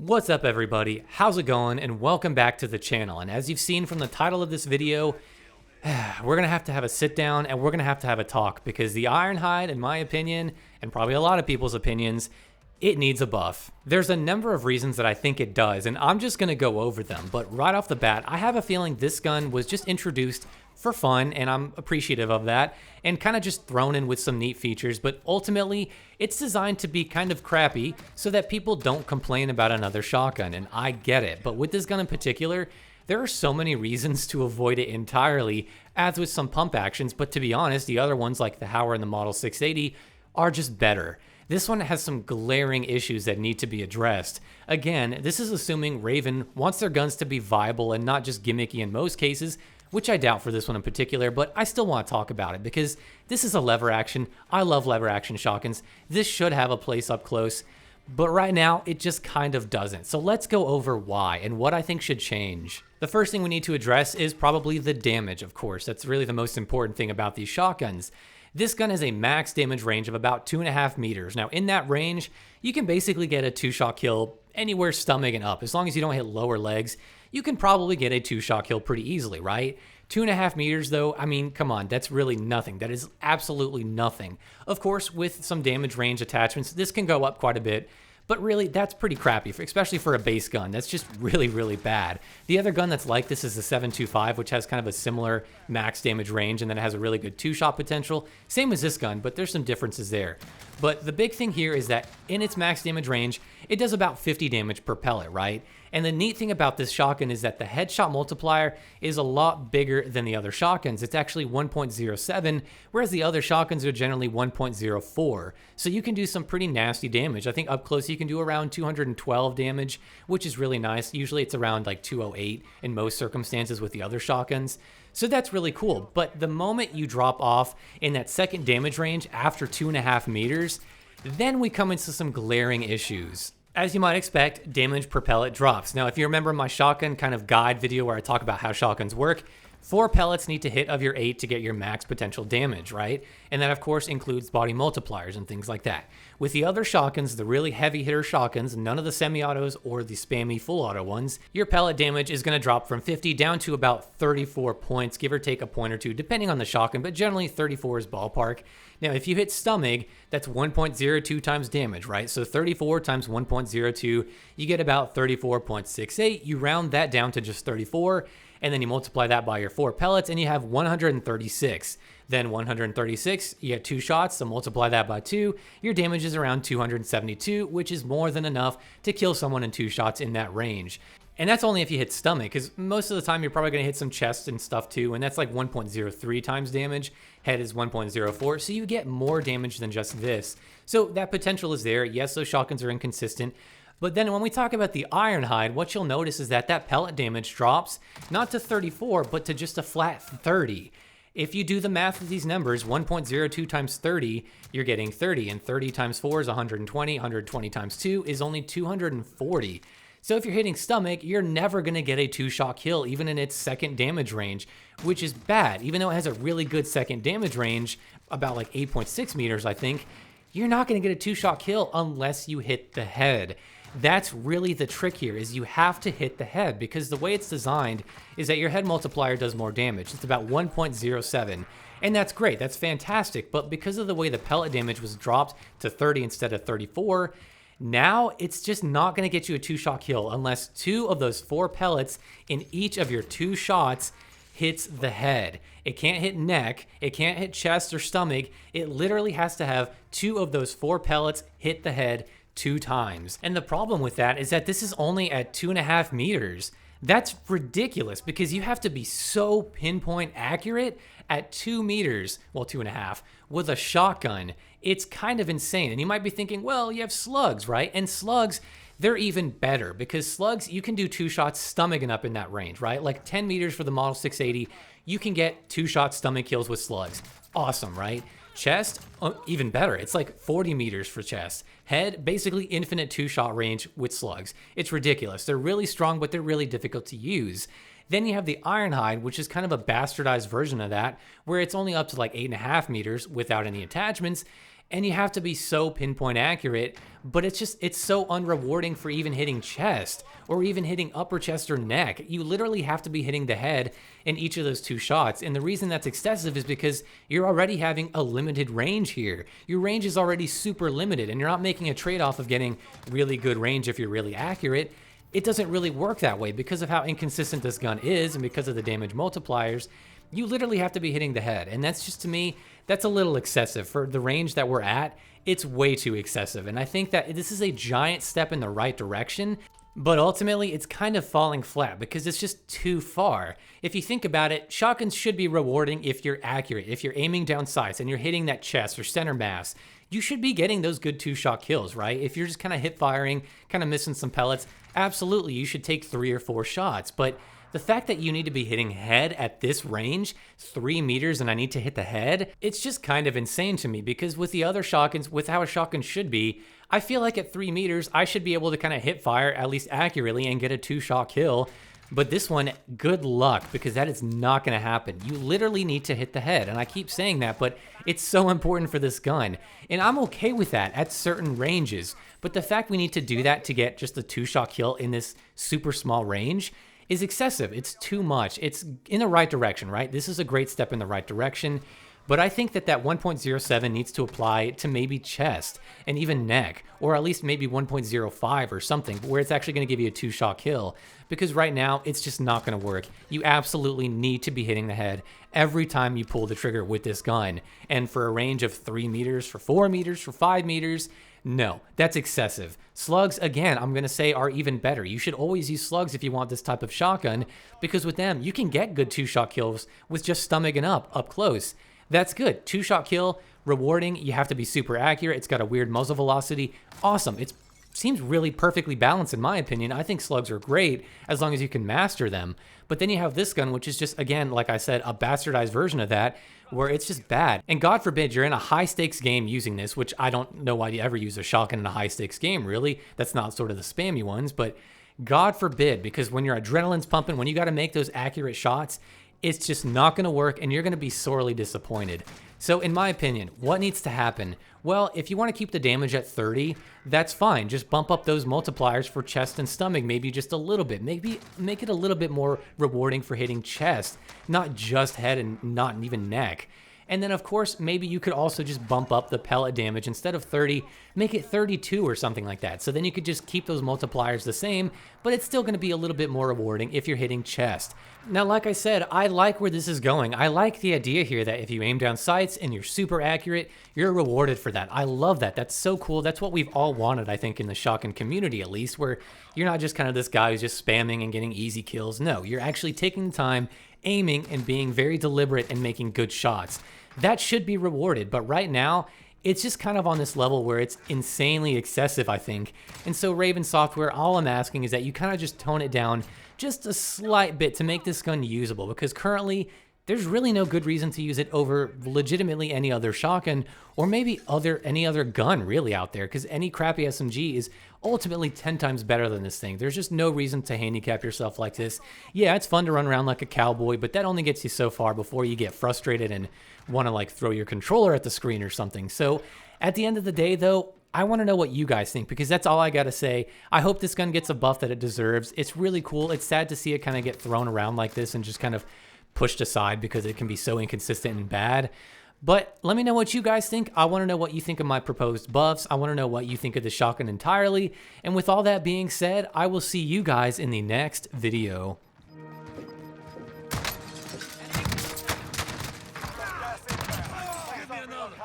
What's up everybody, how's it going, and welcome back to the channel. And as you've seen from the title of this video, we're gonna have to have a sit down and we're gonna have to have a talk because the Ironhide, in my opinion, and probably a lot of people's opinions, it needs a buff. There's a number of reasons that I think it does, and I'm just gonna go over them. But right off the bat, I have a feeling this gun was just introduced for fun, and I'm appreciative of that, and kind of just thrown in with some neat features, but ultimately, it's designed to be kind of crappy so that people don't complain about another shotgun, and I get it. But with this gun in particular, there are so many reasons to avoid it entirely, as with some pump actions, but to be honest, the other ones like the Hauer and the Model 680 are just better. This one has some glaring issues that need to be addressed. Again, this is assuming Raven wants their guns to be viable and not just gimmicky in most cases, which I doubt for this one in particular, but I still want to talk about it because this is a lever action. I love lever action shotguns. This should have a place up close, but right now it just kind of doesn't. So let's go over why and what I think should change. The first thing we need to address is probably the damage, of course. That's really the most important thing about these shotguns. This gun has a max damage range of about 2.5 meters. Now in that range, you can basically get a 2-shot kill anywhere stomach and up. As long as you don't hit lower legs, you can probably get a 2-shot kill pretty easily, right? 2.5 meters though, I mean, come on, that's really nothing. That is absolutely nothing. Of course, with some damage range attachments, this can go up quite a bit, but really, that's pretty crappy, especially for a base gun. That's just really, really bad. The other gun that's like this is the 725, which has kind of a similar max damage range, and then it has a really good 2-shot potential. Same as this gun, but there's some differences there. But the big thing here is that in its max damage range, it does about 50 damage per pellet, right? And the neat thing about this shotgun is that the headshot multiplier is a lot bigger than the other shotguns. It's actually 1.07, whereas the other shotguns are generally 1.04. So you can do some pretty nasty damage. I think up close you can do around 212 damage, which is really nice. Usually it's around like 208 in most circumstances with the other shotguns. So that's really cool. But the moment you drop off in that second damage range after 2.5 meters, then we come into some glaring issues. As you might expect, damage per pellet drops. Now, if you remember my shotgun kind of guide video where I talk about how shotguns work, 4 pellets need to hit of your 8 to get your max potential damage, right? And that, of course, includes body multipliers and things like that. With the other shotguns, the really heavy hitter shotguns, none of the semi-autos or the spammy full auto ones, your pellet damage is going to drop from 50 down to about 34 points, give or take a point or two, depending on the shotgun, but generally 34 is ballpark. Now, if you hit stomach, that's 1.02 times damage, right? So 34 times 1.02, you get about 34.68. You round that down to just 34, and then you multiply that by your 4 pellets, and you have 136. Then 136, you get 2 shots, so multiply that by 2. Your damage is around 272, which is more than enough to kill someone in 2 shots in that range. And that's only if you hit stomach, because most of the time you're probably going to hit some chest and stuff too, and that's like 1.03 times damage. Head is 1.04, so you get more damage than just this. So that potential is there. Yes, those shotguns are inconsistent. But then when we talk about the Ironhide, what you'll notice is that that pellet damage drops not to 34, but to just a flat 30. If you do the math of these numbers, 1.02 times 30, you're getting 30, and 30 times 4 is 120, 120 times 2 is only 240. So if you're hitting stomach, you're never going to get a 2-shot kill, even in its second damage range, which is bad. Even though it has a really good second damage range, about like 8.6 meters, I think, you're not going to get a 2-shot kill unless you hit the head. That's really the trick here, is you have to hit the head, because the way it's designed is that your head multiplier does more damage. It's about 1.07, and that's great, that's fantastic, but because of the way the pellet damage was dropped to 30 instead of 34, now it's just not going to get you a 2-shot kill unless 2 of those 4 pellets in each of your 2 shots hits the head. It can't hit neck, it can't hit chest or stomach, it literally has to have 2 of those 4 pellets hit the head 2 times. And the problem with that is that this is only at 2.5 meters. That's ridiculous because you have to be so pinpoint accurate at 2 meters, well 2.5, with a shotgun. It's kind of insane. And you might be thinking, well, you have slugs, right? And slugs, they're even better because slugs, you can do 2 shots stomach and up in that range, right? Like 10 meters for the Model 680, you can get 2-shot stomach kills with slugs. Awesome, right? Chest, even better. It's like 40 meters for chest. Head, basically infinite 2-shot range with slugs. It's ridiculous. They're really strong, but they're really difficult to use. Then you have the Ironhide, which is kind of a bastardized version of that, where it's only up to like 8.5 meters without any attachments. And you have to be so pinpoint accurate, but it's so unrewarding for even hitting chest or even hitting upper chest or neck. You literally have to be hitting the head in each of those 2 shots. And the reason that's excessive is because you're already having a limited range here. Your range is already super limited, and you're not making a trade-off of getting really good range if you're really accurate. It doesn't really work that way because of how inconsistent this gun is and because of the damage multipliers. You literally have to be hitting the head, and that's just, to me, that's a little excessive. For the range that we're at, it's way too excessive, and I think that this is a giant step in the right direction, but ultimately it's kind of falling flat because it's just too far. If you think about it, shotguns should be rewarding if you're accurate. If you're aiming down sights and you're hitting that chest or center mass, you should be getting those good 2-shot kills, right? If you're just kind of hip firing, kind of missing some pellets, absolutely, you should take 3 or 4 shots, but the fact that you need to be hitting head at this range, 3 meters, and I need to hit the head, it's just kind of insane to me, because with the other shotguns, with how a shotgun should be, I feel like at 3 meters, I should be able to kind of hit fire at least accurately and get a 2-shot kill. But this one, good luck, because that is not going to happen. You literally need to hit the head, and I keep saying that, but it's so important for this gun. And I'm okay with that at certain ranges, but the fact we need to do that to get just a 2-shot kill in this super small range is excessive. It's too much. It's in the right direction, right? This is a great step in the right direction, but I think that 1.07 needs to apply to maybe chest and even neck, or at least maybe 1.05 or something, where it's actually going to give you a 2-shot kill, because right now it's just not going to work. You absolutely need to be hitting the head every time you pull the trigger with this gun, and for a range of 3 meters, for 4 meters, for 5 meters, no, that's excessive. Slugs, again, I'm going to say are even better. You should always use slugs if you want this type of shotgun, because with them, you can get good 2-shot kills with just stomach and up close. That's good. 2-shot kill, rewarding. You have to be super accurate. It's got a weird muzzle velocity. Awesome. It seems really perfectly balanced in my opinion. I think slugs are great as long as you can master them. But then you have this gun, which is just, again, like I said, a bastardized version of that, where it's just bad. And God forbid you're in a high-stakes game using this, which I don't know why you ever use a shotgun in a high-stakes game, really. That's not sort of the spammy ones, but God forbid, because when your adrenaline's pumping, when you got to make those accurate shots, it's just not going to work, and you're going to be sorely disappointed. So in my opinion, what needs to happen? Well, if you want to keep the damage at 30, that's fine. Just bump up those multipliers for chest and stomach, maybe just a little bit. Maybe make it a little bit more rewarding for hitting chest, not just head and not even neck. And then, of course, maybe you could also just bump up the pellet damage. Instead of 30, make it 32 or something like that. So then you could just keep those multipliers the same, but it's still going to be a little bit more rewarding if you're hitting chest. Now, like I said, I like where this is going. I like the idea here that if you aim down sights and you're super accurate, you're rewarded for that. I love that. That's so cool. That's what we've all wanted, I think, in the shotgun community at least, where you're not just kind of this guy who's just spamming and getting easy kills. No, you're actually taking the time, aiming, and being very deliberate and making good shots. That should be rewarded, but right now, it's just kind of on this level where it's insanely excessive, I think. And so Raven Software, all I'm asking is that you kind of just tone it down just a slight bit to make this gun usable, because currently there's really no good reason to use it over legitimately any other shotgun, or maybe any other gun really out there, because any crappy SMG is ultimately 10 times better than this thing. There's just no reason to handicap yourself like this. Yeah, it's fun to run around like a cowboy, but that only gets you so far before you get frustrated and want to like throw your controller at the screen or something. So at the end of the day though, I want to know what you guys think, because that's all I got to say. I hope this gun gets a buff that it deserves. It's really cool. It's sad to see it kind of get thrown around like this and just kind of pushed aside because it can be so inconsistent and bad. But let me know what you guys think. I want to know what you think of my proposed buffs. I want to know what you think of the shotgun entirely. And with all that being said, I will see you guys in the next video. Give me another.